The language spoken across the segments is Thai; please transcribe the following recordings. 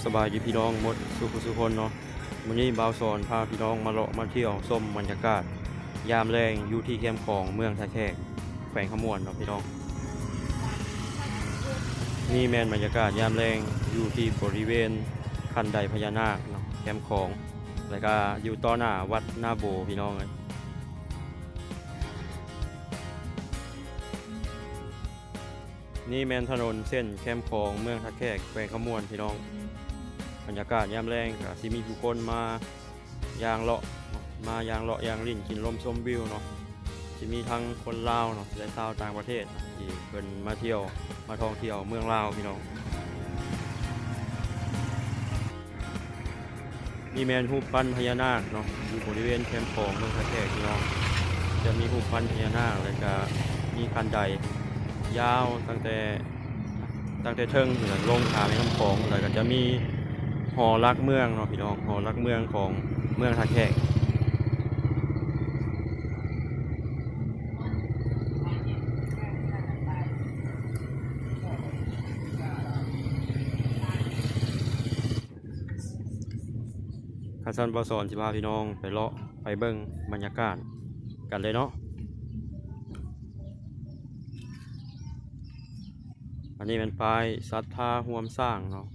สบายดีพี่น้องหมดสุขคนเนาะวันนี้บ่าวสอนพาพี่น้องมาเลาะมาเที่ยวส้มบรรยากาศยามแรงอยู่ที่แคมป์ของเมืองท่าแขกแขวงขมวนเนาะพี่น้องนี่แมนบรรยากาศยามแรงอยู่ที่บริเวณคันไดพญานาคเนาะแคมป์ของแล้วก็อยู่ต่อหน้าวัดหน้าโบพี่น้องเลยนี่แมนถนนเส้นแคมป์ของเมืองท่าแขกแขวงขมวนพี่น้องบรรยากาศยามแรงก็สิมีผู้คนยางเลาะยางลิ่นกินลมชมวิวเนาะสิมีทั้งคนลาวเนาะและชาวต่างประเทศที่เพิ่นมาเที่ยวมาท่องเที่ยวเมืองลาวพี่น้องมีแมนรูปปั้นพญานาคเนาะอยู่บริเวณแคมป์ของเมืองท่าแขกพี่น้องจะมีรูปปั้นพญานาคแล้วก็มีคันไดยาวตั้งแต่เทิงถึงลงทางในน้ำของแล้วก็จะมีหอรักเมืองเนาะพี่น้องหอรักเมืองของเมืองท่าแขกข้าสั้นบอสอนสิพาพี่น้องไปเลาะไปเบิ้งบรรยากาศกันเลยเนาะอันนี้เป็นป้ายศรัทธาห่วมสร้างเนาะ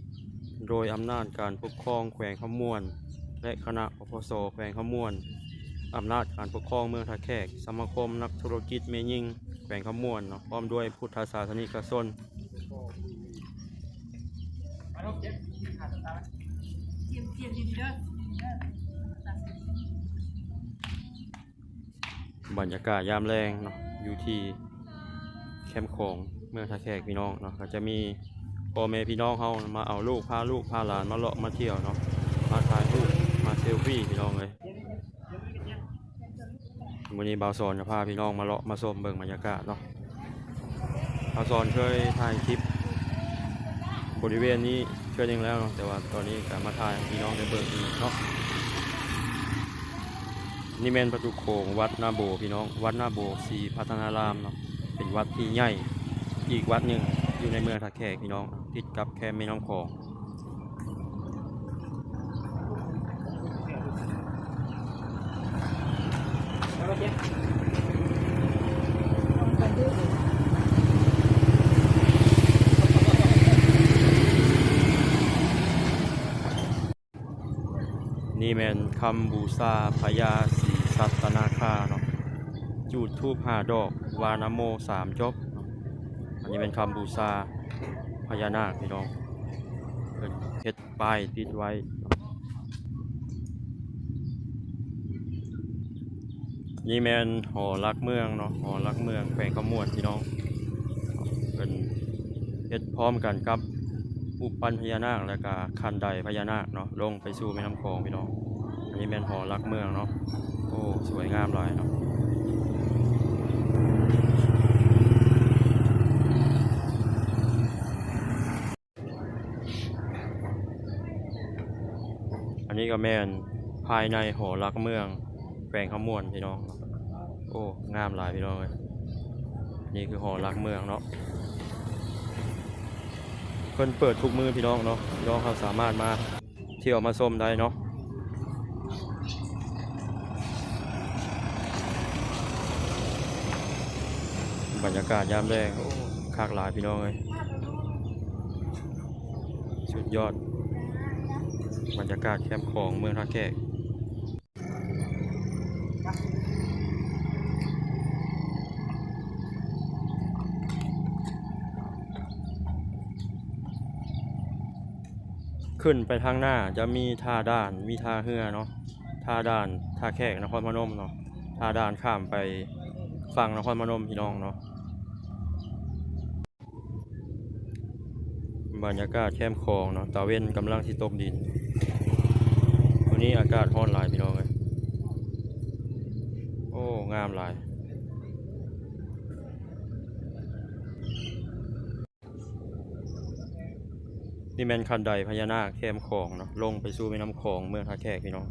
โดยอำนาจการปกครองแขวงขมวนและคณะปปสแขวงขมวนอำนาจการปกครองเมืองท่าแขกสมาคมนักธุรกิจเมยิงแขวงขมวนเนาะพร้อมด้วยพุทธศาสนิกชนบรรยากาศยามแรงเนาะอยู่ที่แคมป์ของเมืองท่าแขกพี่น้องเนาะก็จะมีพ่อแม่พี่น้องเขามาเอาลูกพาหลานมาเลาะมาเที่ยวเนาะมาถ่ายรูปมาเซลฟี่พี่น้องเลยวันนี้บ่าวสอนจะพาพี่น้องมาเลาะมาชมเบิ่งบรรยากาศเนาะบ่าวสอนเคยถ่ายคลิปบริเวณนี้เชื่อจริงแล้วเนาะแต่ว่าตอนนี้การมาถ่ายพี่น้องได้เบิ่งอีกเนาะนี่แม่นประตูโขงวัดนาโบพี่น้องวัดนาโบศรีพัฒนารามเนาะเป็นวัดที่ใหญ่อีกวัดหนึ่งอยู่ในเมืองท่าแขกพี่น้องติดกับแคมป์แม่น้ำคลองนี่แม่นคำบูชาพญาศรีสัตนาคาเนาะจุดธูป5 ดอกวานะโม3 จบอันนี้เป็นคำบูชาพญานาคพี่น้องเป็นเฮ็ดป้ายติดไว้นี่แม่นหอรักเมืองเนาะหอรักเมืองแขวงขมวนพี่น้องเป็นเฮ็ดพร้อมกันกับรูปปั้นพญานาคแล้วก็คันไดพญานาคเนาะลงไปสู่แม่น้ำคลองพี่น้องอันนี้แม่นหอรักเมืองเนาะโอ้สวยงามหลายเนาะอันนี้ก็แม่นภายในหอรักเมืองแขวงขมวนพี่น้องโอ้งามหลายพี่น้องเลยนี่คือหอรักเมืองเนาะเพิ่นเปิดทุกมือพี่น้องเนาะพี่น้องเขาสามารถมาเที่ยวมาชมได้เนาะบรรยากาศยามแรงโอ้คักหลายพี่น้องเลยสุดยอดบรรยากาศแคมป์ของเมืองท่าแขกขึ้นไปทางหน้าจะมีท่าด่านมีท่าเรือเนาะท่าด่านท่าแขกนครพนมเนาะท่าด่านข้ามไปฝั่งนครพนมพี่น้องเนาะบรรยากาศแคมป์ของเนาะตะเวนกำลังที่ตกดินวันนี้อากาศร้อนหลายพี่น้องเลยโอ้งามหลายนี่แม่นคันไดพญานาคแคมป์ของเนาะลงไปสู่แม่น้ำคลองเมืองท่าแขกพี่น้อง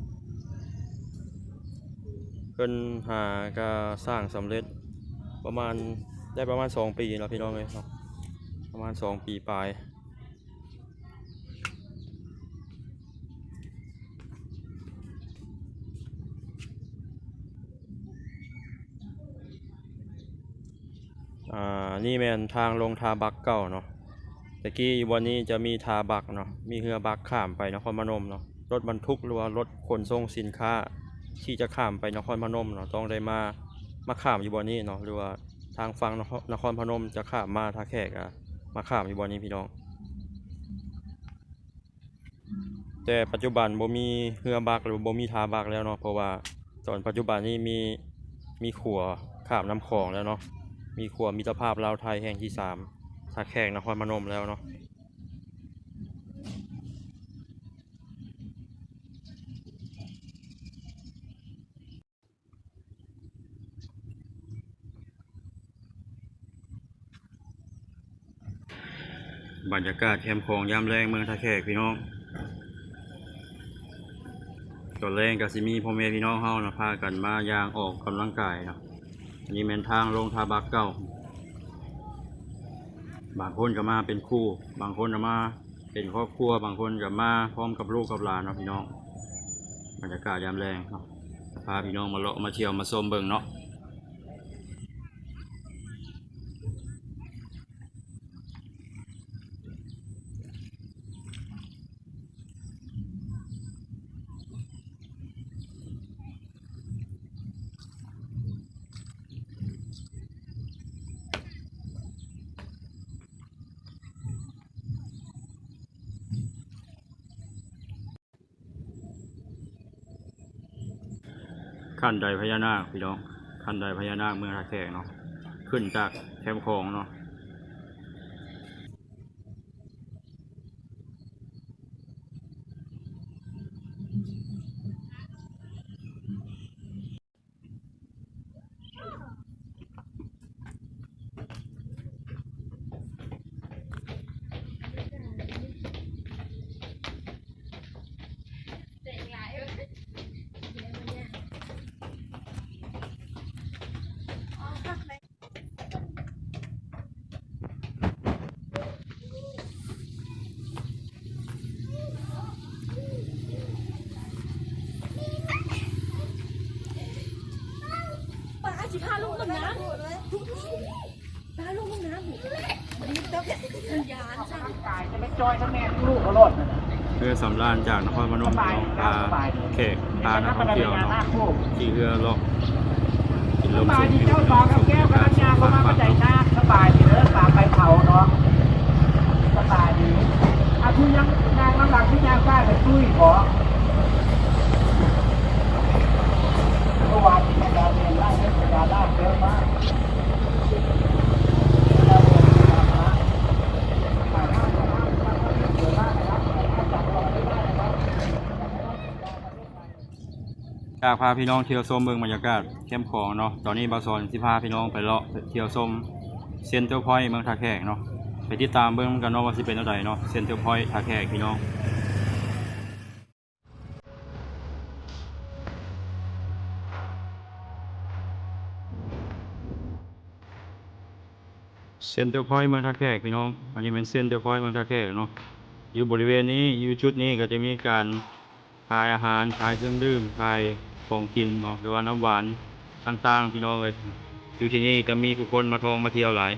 เพิ่นหาก็สร้างสำเร็จประมาณ2 ปีแล้วพี่น้องเลยเนาะประมาณ2 ปีปลาย นี่แม่นทางลงทาบักเก่าเนาะตะกี้วันนี้จะมีทาบักเนาะมีเรือบักข้ามไปนครพนมเนาะรถบรรทุกหรือว่ารถขนส่งสินค้าที่จะข้ามไปนครพนมเนาะต้องได้มาข้ามอยู่บนนี้เนาะหรือว่าทางฝั่งนครพนมจะข้ามมาท่าแขกมาข้ามอยู่บนนี้พี่น้องแต่ปัจจุบันบ่มีเรือบักหรือบ่มีทาบักแล้วเนาะเพราะว่าตอนปัจจุบันนี้มีขัวข้ามน้ำคลองแล้วเนาะมีขัวมิตรภาพลาวไทยแห่งที่3ท่าแขกนครพนมแล้วเนาะบรรยากาศแคมป์ของยามแรงเมืองท่าแขกพี่น้องตอนแรงก็สิมีพ่อแม่พี่น้องเฮานะพากันมาย่างออกกำลังกายเนาะนี่แม่นทางลงทาบักเก่าบางคนก็มาเป็นคู่บางคนก็มาเป็นครอบครัวบางคนก็มาพร้อมกับลูกกับหลานเนาะพี่น้องบรรยากาศยามแรงเนาะพาพี่น้องมาเลาะมาเที่ยวมาชมเบิ่งเนาะขั้นใดพญานาคพี่น้องขั้นใดพญานาคเมืองท่าแขกเนาะขึ้นจากแคมป์ของเนาะปลาสิพาลงน้ำปลาลงน้ำทันยานจ้ะ จะไม่จอยทั้งแม่ทั้งลูกเขารถ เรือสำราญจากนครพนมพี่น้องพาแขกพานักท่องเที่ยวเนาะขี่เรือเลาะกินล ส ม บา ช ย ม ดี วิว เจ้าสองกับแก้วกับยาเขามาประจัยชาสบายดีเด้อตามไปเผาเนาะสบายดีอาทุยังนางน้ำหลังที่ยางใต้ไปตุ้ยขอเมื่อวานที่ยาเรียนไล่เรื่องยาล่าเยอะมากอยากพาพี่น้องเที่ยวชมเมืองบรรยากาศเข้มของเนาะตอนนี้บาซอนสิพาพี่น้องไปเลาะเที่ยวชมเซ็นเตอร์พอยต์เมืองท่าแขกเนาะไปติดตามเบิ่งกันเนาะว่าสิเป็นอะไรเนาะเซ็นเตอร์พอยต์ท่าแขกพี่น้องเซ็นเตอร์พอยต์เมืองท่าแขกพี่น้องอันนี้เป็นเซ็นเตอร์พอยต์เมืองท่าแขกเนาะอยู่บริเวณนี้อยู่จุดนี้ก็จะมีการขายอาหารขายเครื่องดื่มขายของกินเนาะหรือว่าน้ำหวานต่างๆพี่น้องเลยอยู่ที่นี่ก็มีผู้คนมาท่องมาเที่ยวหลาย